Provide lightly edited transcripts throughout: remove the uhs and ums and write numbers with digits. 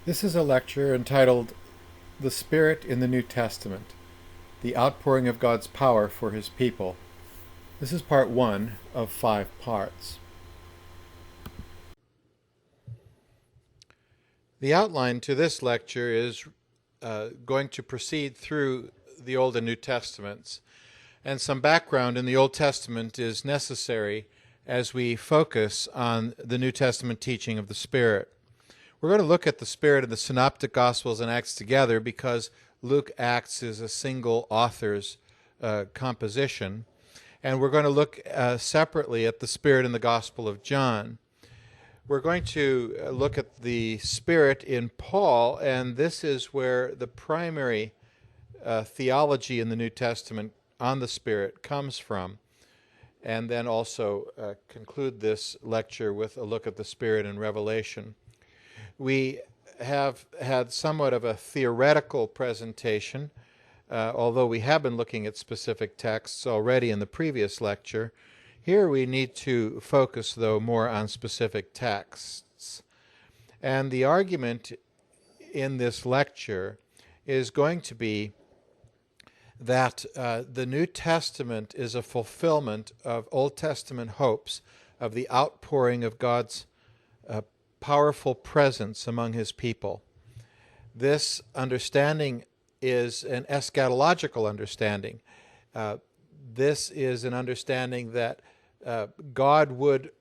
This is a lecture entitled The Spirit in the New Testament, the Outpouring of God's Power for His People. This is part one of 5 parts. The outline to this lecture is going to proceed through the Old and New Testaments, and some background in the Old Testament is necessary as we focus on the New Testament teaching of the Spirit. We're going to look at the Spirit in the Synoptic Gospels and Acts together because Luke Acts is a single author's composition. And we're going to look separately at the Spirit in the Gospel of John. We're going to look at the Spirit in Paul, and this is where the primary theology in the New Testament on the Spirit comes from. And then also conclude this lecture with a look at the Spirit in Revelation. We have had somewhat of a theoretical presentation, although we have been looking at specific texts already in the previous lecture. Here we need to focus, though, more on specific texts. And the argument in this lecture is going to be that the New Testament is a fulfillment of Old Testament hopes of the outpouring of God's powerful presence among His people. This understanding is an eschatological understanding. This is an understanding that God would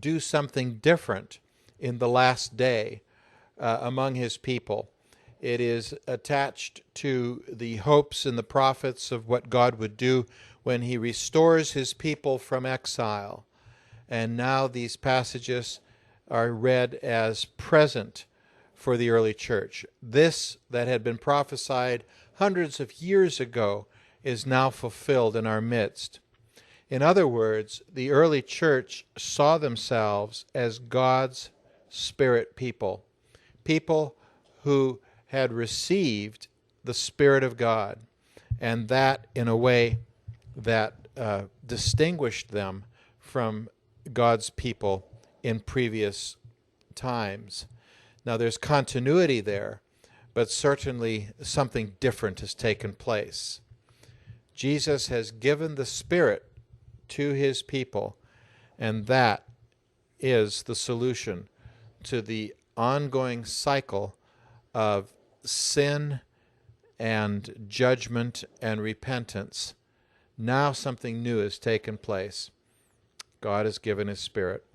do something different in the last day among His people. It is attached to the hopes in the prophets of what God would do when He restores His people from exile. And now these passages are read as present for the early church. This that had been prophesied hundreds of years ago is now fulfilled in our midst. In other words, the early church saw themselves as God's Spirit people, people who had received the Spirit of God, and that in a way that distinguished them from God's people in previous times. Now there's continuity there, but certainly something different has taken place. Jesus has given the Spirit to His people, and that is the solution to the ongoing cycle of sin and judgment and repentance. Now something new has taken place. God has given His Spirit.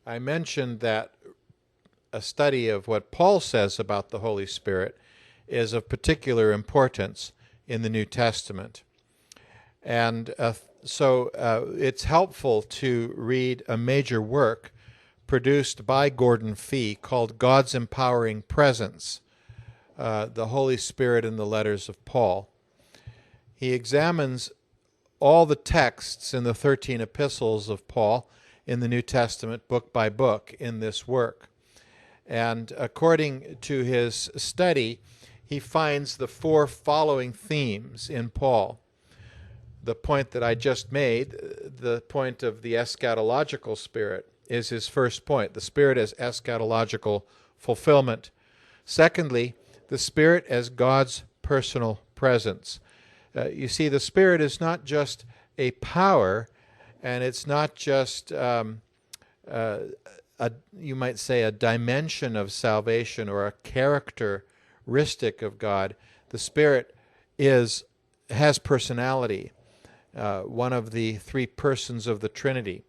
I mentioned that a study of what Paul says about the Holy Spirit is of particular importance in the New Testament. And so it's helpful to read a major work produced by Gordon Fee called God's Empowering Presence, the Holy Spirit in the Letters of Paul. He examines all the texts in the 13 epistles of Paul in the New Testament, book by book, in this work. And according to his study, he finds the 4 following themes in Paul. The point that I just made, the point of the eschatological spirit, is his first point. The Spirit as eschatological fulfillment. Secondly, the Spirit as God's personal presence. You see, the Spirit is not just a power, and it's not just, you might say, a dimension of salvation or a characteristic of God. The Spirit has personality, one of the 3 persons of the Trinity,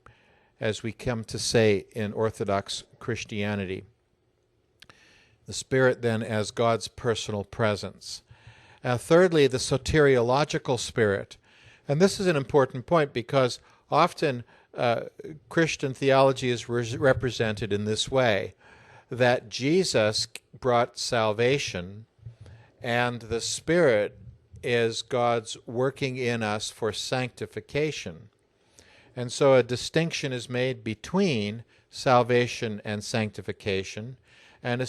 as we come to say in Orthodox Christianity. The Spirit then as God's personal presence. Thirdly, the soteriological Spirit. And this is an important point because often Christian theology is represented in this way, that Jesus brought salvation and the Spirit is God's working in us for sanctification. And so a distinction is made between salvation and sanctification, and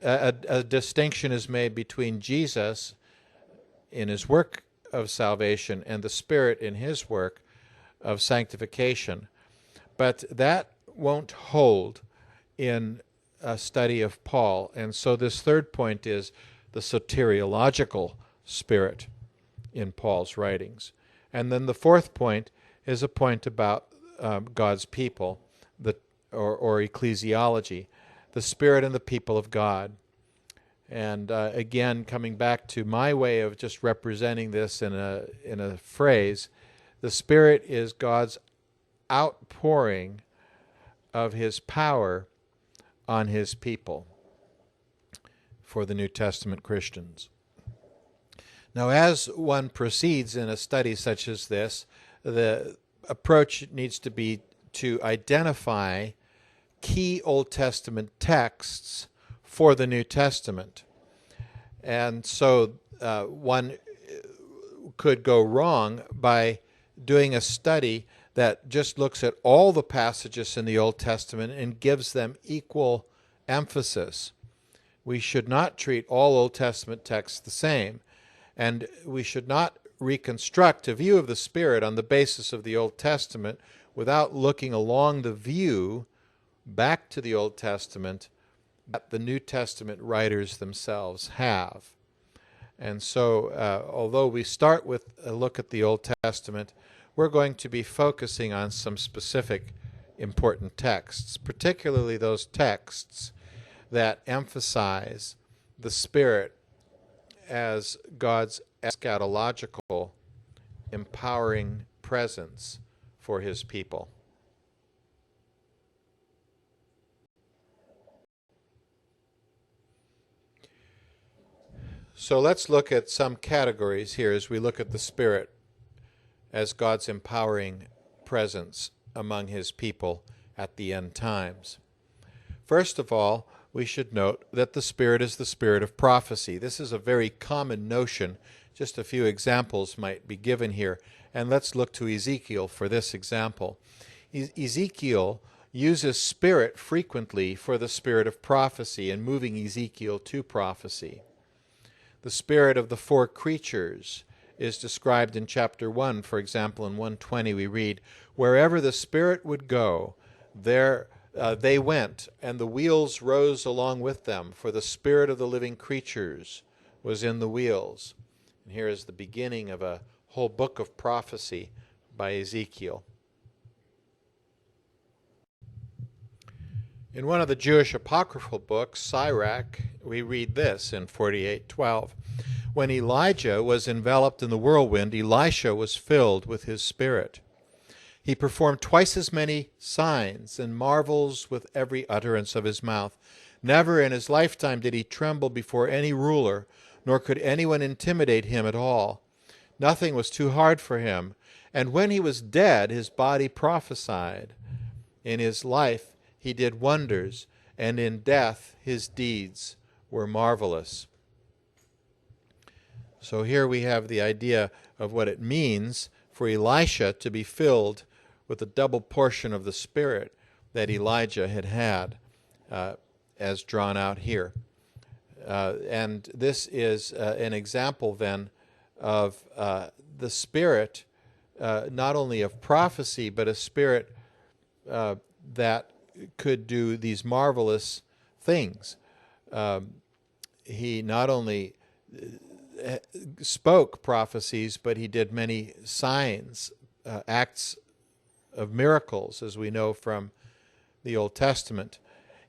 a distinction is made between Jesus in His work of salvation and the Spirit in His work of sanctification. But that won't hold in a study of Paul. And so this third point is the soteriological spirit in Paul's writings. And then the fourth point is a point about God's people, or ecclesiology, the spirit and the people of God. And again, coming back to my way of just representing this in a phrase, the Spirit is God's outpouring of His power on His people for the New Testament Christians. Now, as one proceeds in a study such as this, the approach needs to be to identify key Old Testament texts for the New Testament. And so one could go wrong by doing a study that just looks at all the passages in the Old Testament and gives them equal emphasis. We should not treat all Old Testament texts the same, and we should not reconstruct a view of the Spirit on the basis of the Old Testament without looking along the view back to the Old Testament that the New Testament writers themselves have. And so, although we start with a look at the Old Testament, we're going to be focusing on some specific important texts, particularly those texts that emphasize the Spirit as God's eschatological, empowering presence for His people. So let's look at some categories here as we look at the Spirit as God's empowering presence among His people at the end times. First of all, we should note that the Spirit is the spirit of prophecy. This is a very common notion. Just a few examples might be given here. And let's look to Ezekiel for this example. Ezekiel uses spirit frequently for the spirit of prophecy and moving Ezekiel to prophecy. The spirit of the four creatures is described in chapter 1. For example, in 1:20 we read, "Wherever the Spirit would go, there they went, and the wheels rose along with them, for the spirit of the living creatures was in the wheels." And here is the beginning of a whole book of prophecy by Ezekiel. In one of the Jewish apocryphal books, Sirach, we read this in 48:12. "When Elijah was enveloped in the whirlwind, Elisha was filled with his spirit. He performed twice as many signs and marvels with every utterance of his mouth. Never in his lifetime did he tremble before any ruler, nor could anyone intimidate him at all. Nothing was too hard for him. And when he was dead, his body prophesied. In his life he did wonders, and in death his deeds were marvelous." So here we have the idea of what it means for Elisha to be filled with the double portion of the Spirit that Elijah had as drawn out here. And this is an example then of the Spirit, not only of prophecy, but a Spirit that could do these marvelous things. He not only spoke prophecies, but he did many signs, acts of miracles, as we know from the Old Testament.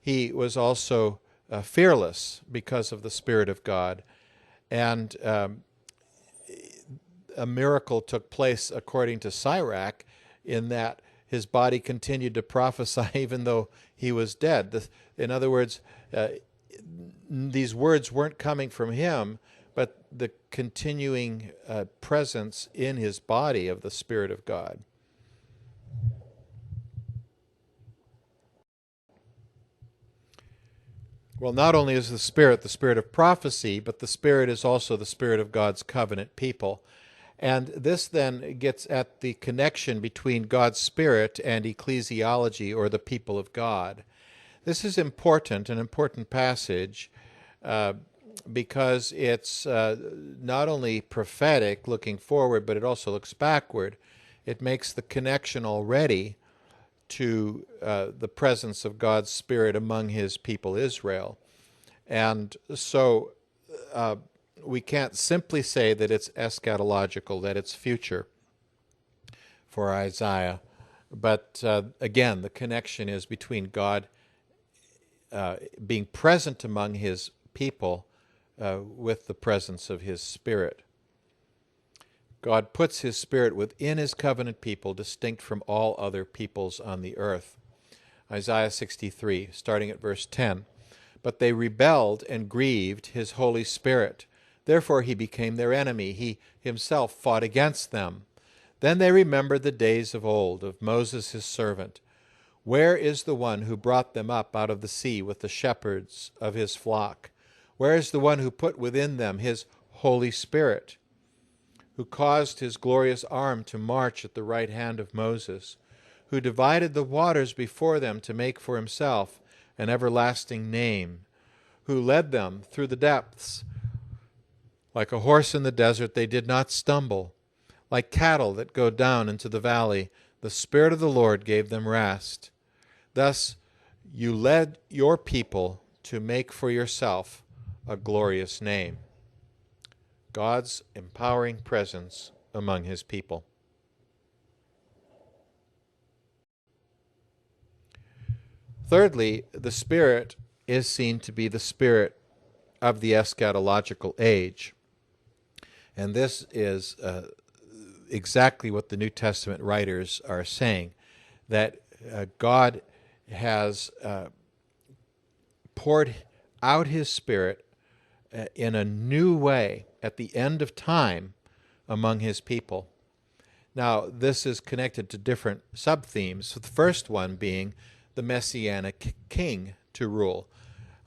He was also fearless because of the Spirit of God. And a miracle took place, according to Sirach, in that his body continued to prophesy even though he was dead. In other words, these words weren't coming from him, but the continuing presence in his body of the Spirit of God. Well, not only is the Spirit of prophecy, but the Spirit is also the Spirit of God's covenant people. And this then gets at the connection between God's Spirit and ecclesiology, or the people of God. This is important, an important passage, because it's not only prophetic, looking forward, but it also looks backward. It makes the connection already to the presence of God's Spirit among his people Israel. And so we can't simply say that it's eschatological, that it's future for Isaiah. But again, the connection is between God being present among his people with the presence of his Spirit. God puts his Spirit within his covenant people, distinct from all other peoples on the earth. Isaiah 63, starting at verse 10. But they rebelled and grieved his Holy Spirit. Therefore he became their enemy. He himself fought against them. Then they remembered the days of old, of Moses his servant. Where is the one who brought them up out of the sea with the shepherds of his flock? Where is the one who put within them his Holy Spirit, who caused his glorious arm to march at the right hand of Moses, who divided the waters before them to make for himself an everlasting name, who led them through the depths? Like a horse in the desert, they did not stumble. Like cattle that go down into the valley, the Spirit of the Lord gave them rest. Thus you led your people to make for yourself a glorious name. God's empowering presence among his people. Thirdly, the Spirit is seen to be the Spirit of the eschatological age. And this is exactly what the New Testament writers are saying, that God has poured out his Spirit in a new way at the end of time among his people. Now, this is connected to different sub-themes, the first one being the Messianic king to rule.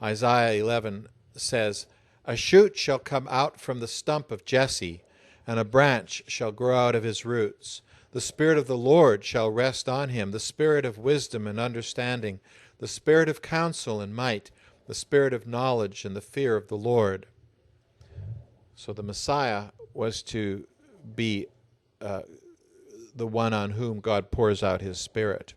Isaiah 11 says, "A shoot shall come out from the stump of Jesse, and a branch shall grow out of his roots. The Spirit of the Lord shall rest on him, the Spirit of wisdom and understanding, the Spirit of counsel and might, the Spirit of knowledge and the fear of the Lord." So the Messiah was to be the one on whom God pours out his Spirit.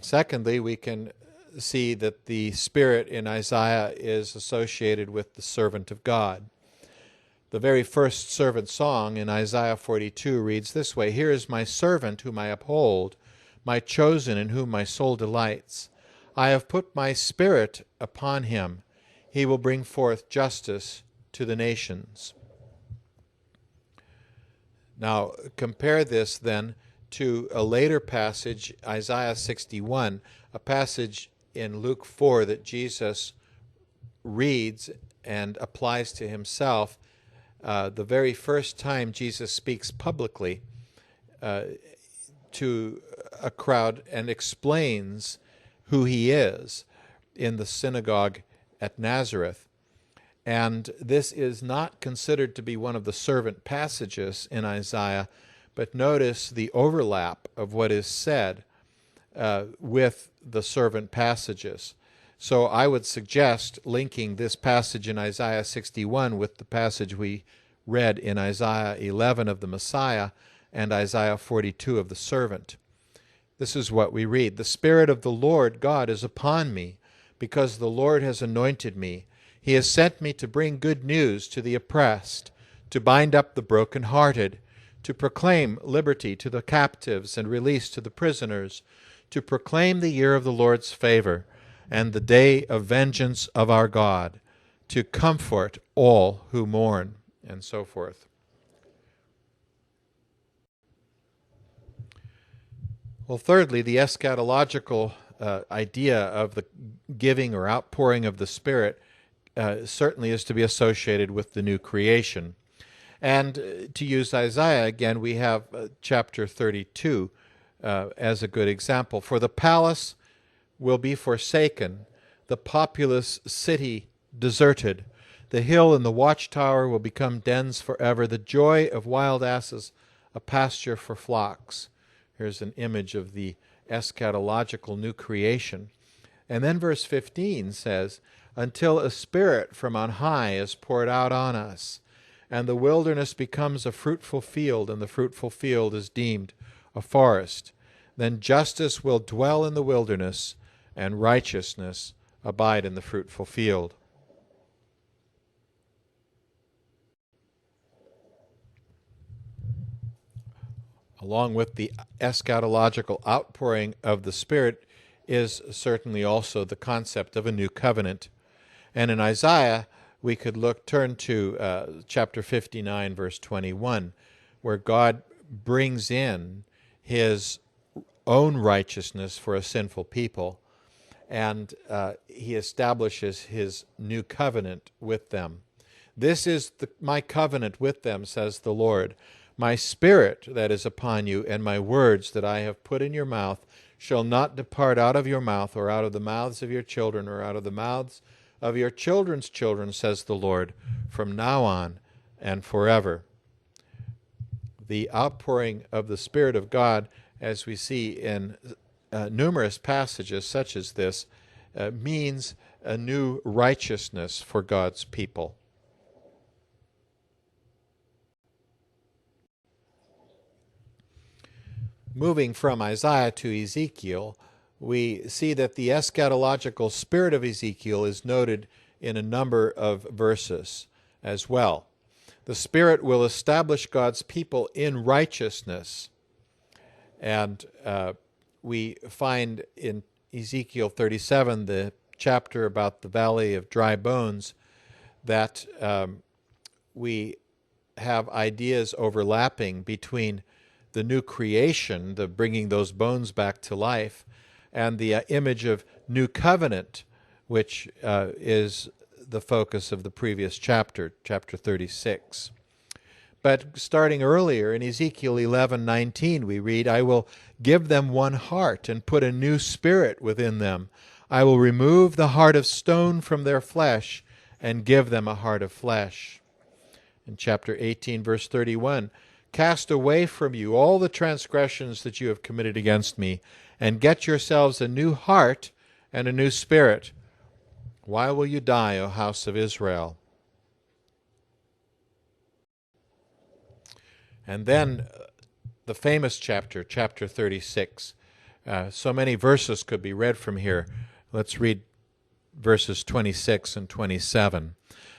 Secondly, we can see that the Spirit in Isaiah is associated with the servant of God. The very first servant song in Isaiah 42 reads this way, "Here is my servant whom I uphold, my chosen in whom my soul delights. I have put my Spirit upon him. He will bring forth justice to the nations." Now, compare this then to a later passage, Isaiah 61, a passage in Luke 4 that Jesus reads and applies to himself the very first time Jesus speaks publicly to a crowd and explains who he is in the synagogue at Nazareth. And this is not considered to be one of the servant passages in Isaiah, but notice the overlap of what is said with the servant passages. So I would suggest linking this passage in Isaiah 61 with the passage we read in Isaiah 11 of the Messiah and Isaiah 42 of the servant. This is what we read. "The Spirit of the Lord God is upon me, because the Lord has anointed me. He has sent me to bring good news to the oppressed, to bind up the brokenhearted, to proclaim liberty to the captives and release to the prisoners, to proclaim the year of the Lord's favor and the day of vengeance of our God, to comfort all who mourn," and so forth. Well, thirdly, the eschatological idea of the giving or outpouring of the Spirit certainly is to be associated with the new creation. And to use Isaiah again, we have chapter 32 as a good example. "For the palace will be forsaken, the populous city deserted. The hill and the watchtower will become dens forever. The joy of wild asses, a pasture for flocks." Here's an image of the eschatological new creation. And then verse 15 says, "Until a Spirit from on high is poured out on us, and the wilderness becomes a fruitful field, and the fruitful field is deemed a forest. Then justice will dwell in the wilderness, and righteousness abide in the fruitful field. Along with the eschatological outpouring of the Spirit is certainly also the concept of a new covenant. And in Isaiah, we could turn to chapter 59, verse 21, where God brings in his own righteousness for a sinful people, and he establishes his new covenant with them. This is my covenant with them, says the Lord. My Spirit that is upon you, and my words that I have put in your mouth, shall not depart out of your mouth, or out of the mouths of your children, or out of the mouths of your children's children, says the Lord, from now on and forever. The outpouring of the Spirit of God, as we see in numerous passages such as this, means a new righteousness for God's people. Moving from Isaiah to Ezekiel, we see that the eschatological spirit of Ezekiel is noted in a number of verses as well. The Spirit will establish God's people in righteousness. And we find in Ezekiel 37, the chapter about the valley of dry bones, that we have ideas overlapping between the new creation, the bringing those bones back to life, and the image of new covenant, which is the focus of the previous chapter, chapter 36. But starting earlier in Ezekiel 11:19, we read, I will give them one heart and put a new spirit within them. I will remove the heart of stone from their flesh and give them a heart of flesh. In chapter 18, verse 31, cast away from you all the transgressions that you have committed against me, and get yourselves a new heart and a new spirit. Why will you die, O house of Israel? And then the famous chapter, chapter 36. So many verses could be read from here. Let's read verses 26 and 27.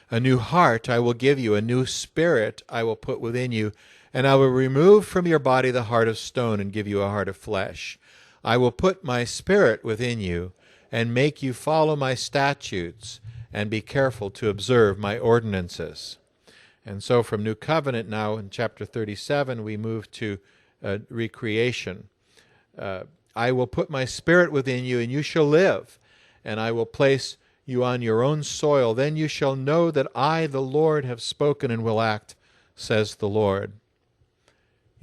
A new heart I will give you, a new spirit I will put within you, and I will remove from your body the heart of stone and give you a heart of flesh. I will put my spirit within you and make you follow my statutes and be careful to observe my ordinances. And so from New Covenant now in chapter 37 we move to recreation. I will put my spirit within you and you shall live, and I will place you on your own soil. Then you shall know that I, the Lord, have spoken and will act, says the Lord.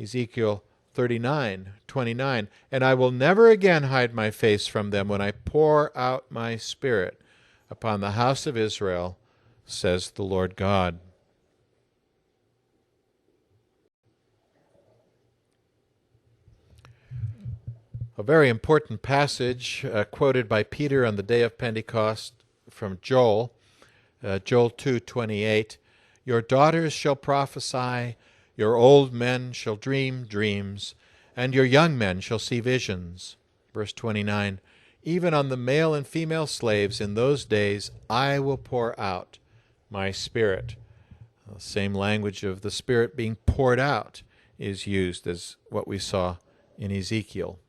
Ezekiel 39:29, and I will never again hide my face from them when I pour out my spirit upon the house of Israel, says the Lord God. A very important passage quoted by Peter on the day of Pentecost from Joel, Joel 2:28. Your daughters shall prophesy, your old men shall dream dreams, and your young men shall see visions. Verse 29, even on the male and female slaves in those days I will pour out my spirit. The same language of the spirit being poured out is used as what we saw in Ezekiel.